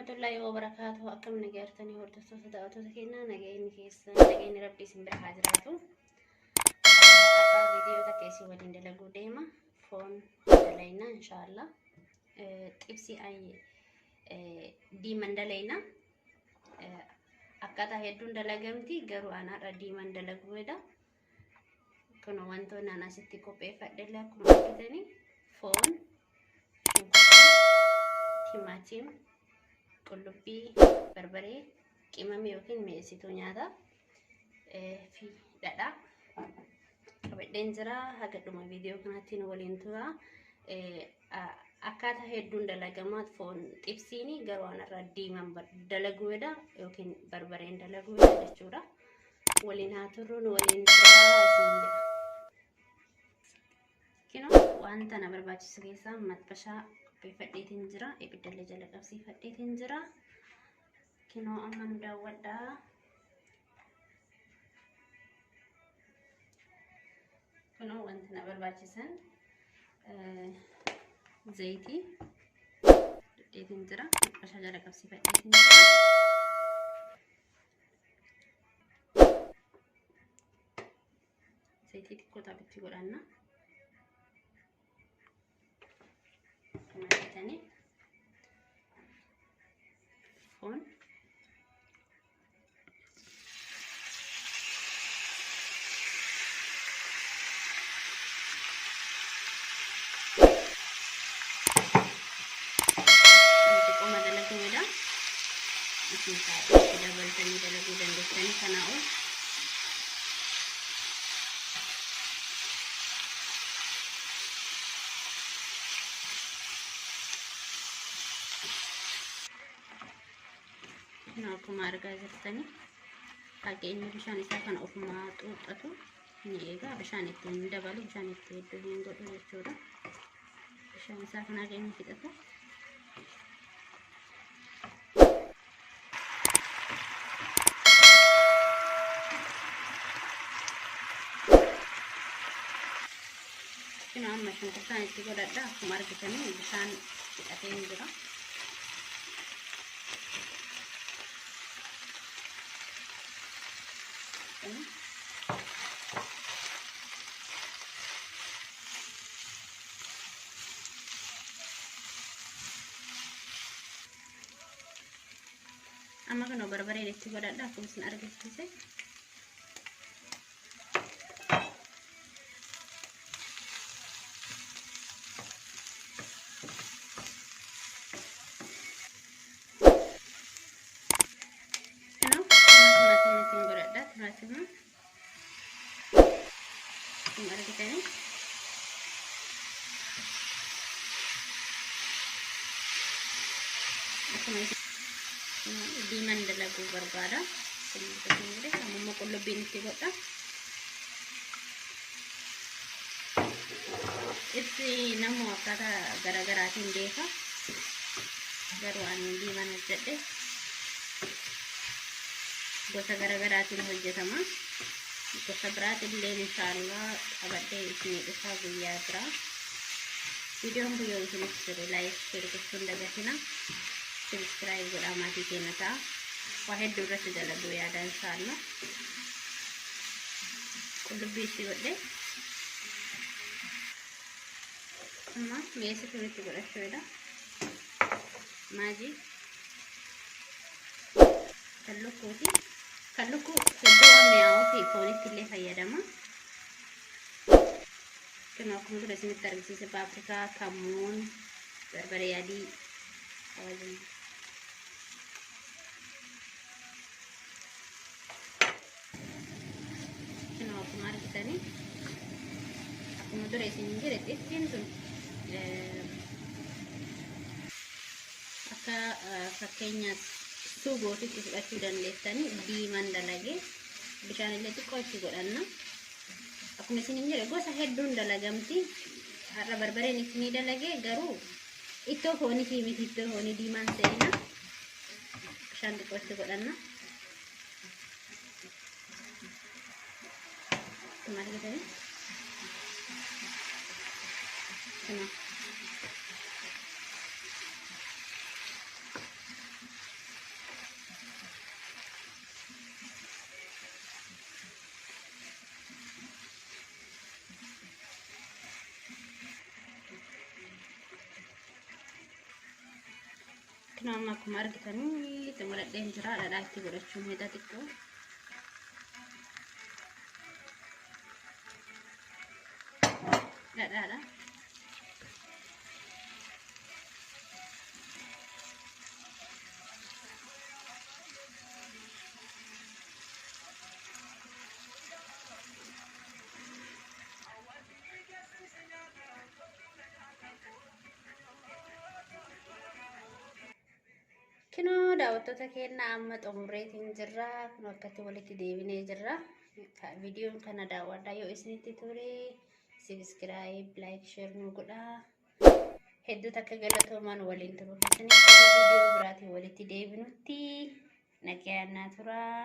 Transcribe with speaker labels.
Speaker 1: warahmatullahi wabarakatuh. Akkam nageertanii hordoftoota daawwattoota keenyaa nageenyi keessan nageenyi rabbii isin bira haa jiraatu. Har'a viidiyoo takkeessii waliin dalaguu deema. Foon dalayna inshallah. Xibsii diiman dalayna. Akkaataa hedduun dalagamti garuu anaadha diiman dalaguudha. Kun wantoonni ani asitti qopheeffadhe akkuma argitanii foon, timaatim, qullubbii, barbaree, qimamii yookiin mi'eessituu nyaataa fi dhadhaa qabadheen jira. Haga dhuma viidiyoo kanaatti nu waliin tura. Akkaataa hedduun dalagamaa foon xibsiini garuu anarraa diiman dalaguudha yookiin barbareen dalaguudha jechuudha. Waliin haa turru nu waliin tura. Kinoo wanta na barbaachisu keessaa matbashaa qopheeffadheetiin jira. Ibiddallee jala qabsiifadheetiin jira. Kinoo amma nu daawwadhaa. Kunoo wanta na barbaachisan zayitii qopheeffadheetiin jira. Matbashaa jala qabsiifadheetiin jira. Zayitii xiqqoo taabbitti godhanna. Maritani foon qoma dalaguudha. Isin taa'ee dabaltanii dalaguu dandeessanii kanaa ol akkuma argaa jirtanii fageenya bishaan isaa kana ofumaa xuuxatu ni eega. Bishaan ittiin dabalu bishaan itti hedduu hin godhu jechuudha. Bishaan isaa kana keenya fixatu. Amma shunkurtaan itti godhadha. Akkuma argitanii bishaan fixatee jira. Amma kan barbaree itti godhadha akkuma isin argisiise. Diiman dalaguu barbaada. Amma qullubbiin itti godha. Ibsi namu akkaataa garaagaraatiin beeka. Garuu ani diiman hojjedhe gosa garaagaraatiin hojjetama. Gosa biraatillee inshallah qabadhee isin dhufaa guyyaa biraa. Videoon kun yoo isinitti tole like share gochuun dagatina. Subscribe godhaa maatii keenya ta'a. Waa hedduu irratti dalaguu yaada inshallah. Qullubbii itti godhee amma mi'eessituu itti godhachuudha. Maajii kallukkuu hedduu mi'aawuu fi foonitti illee fayyadama. Kunoo akkuma dura isinitti argisiise paapirikaa, kammuun, barbaree adii waliin. Akkuma argitanii akkuma dura isin jedhe xibsiin sun akka fakkeenyaaf suugootitti fudhachuu dandeessanii diiman dalagee bishaan illee xiqqoo itti godhanna. Akkuma isin jedhe gosa hedduun dalagamti. Har'a barbareen isinii dalagee garuu ittoo foonii fi miti ittoo foonii diimaan seena bishaan xiqqoo itti godhanna. Margitanii Kena aku marah kita nih, temu lihat danger ada aktif udah cuma tadi kok. Ada. Kino daawwattoota keenya amma xumureetiin jirra. Kun akkatti walitti deebinee jirra. Viidiyoon kana daawwadhaa yoo isinitti tole subscribe, like, share nu godhaa. Hedduu takka galatoomaan waliin turuu keessaniif viidiyoo biraatiin walitti deebinutti nagaan naa turaa.